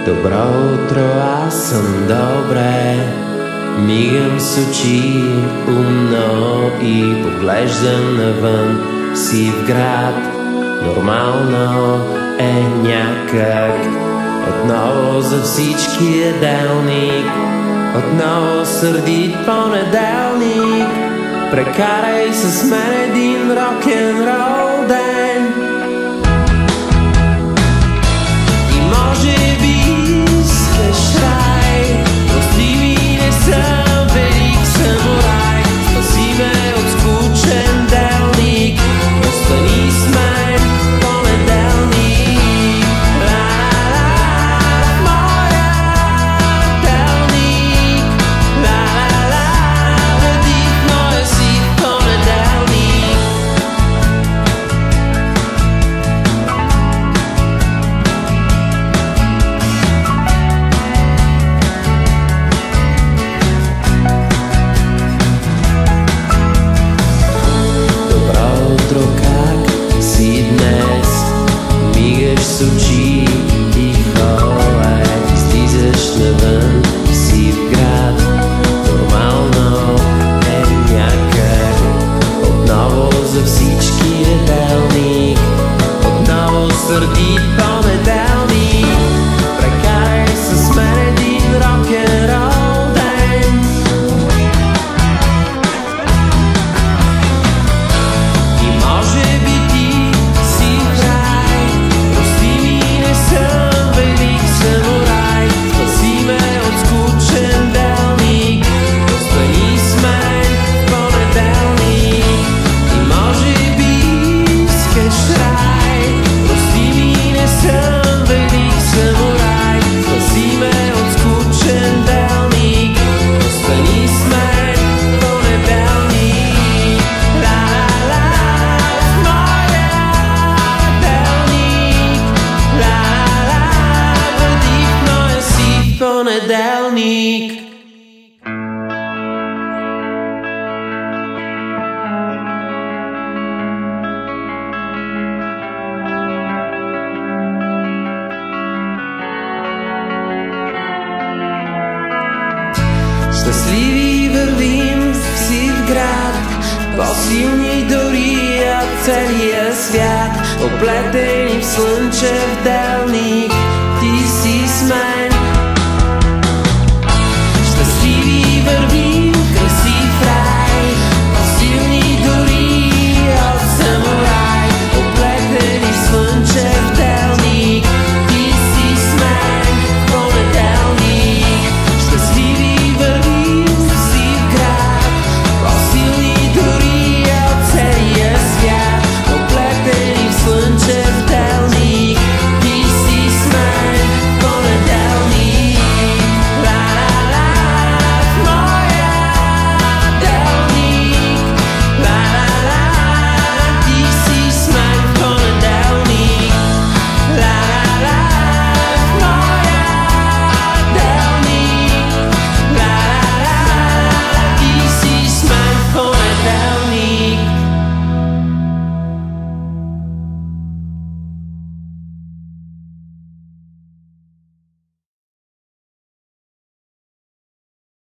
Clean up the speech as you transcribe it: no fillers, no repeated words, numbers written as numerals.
Добро утро, аз съм добре. Мигам с очи умно и поглеждам навън. Сив град, нормално е някак. Отново за всички е делник, отново сърдит понеделник. Прекарай с мен един рок-н-рол ден. И може би искаш рай, прости ми, не съм велик самурай. Спаси ме от скучен делник, остани с мен понеделник. Ла-ла-ла, моя делник. Ла-ла-ла, води в моя си понеделник. Добро утро, как си днес? Мигаш с очи и хора, излизаш навън, си в град, нормално е някак. Отново за всички е делник, отново сърдит понеделник. Прекарай с мен един рок-н-рол ден. И може би ти си край, прости ми, не съм велик самурай. Спаси ме от скучен делник, остани с мен в понеделник. И може би искаш рай, прости ми, не съм велик самурай. Спаси ме от скучен делник, остани с мен в понеделник. Ла-ла-ла, в моя делник. Ла-ла-ла, води в моя си понеделник. Щастливи вървим в сив град, по-силни дори от целия свят, оплетени в слънчев делник.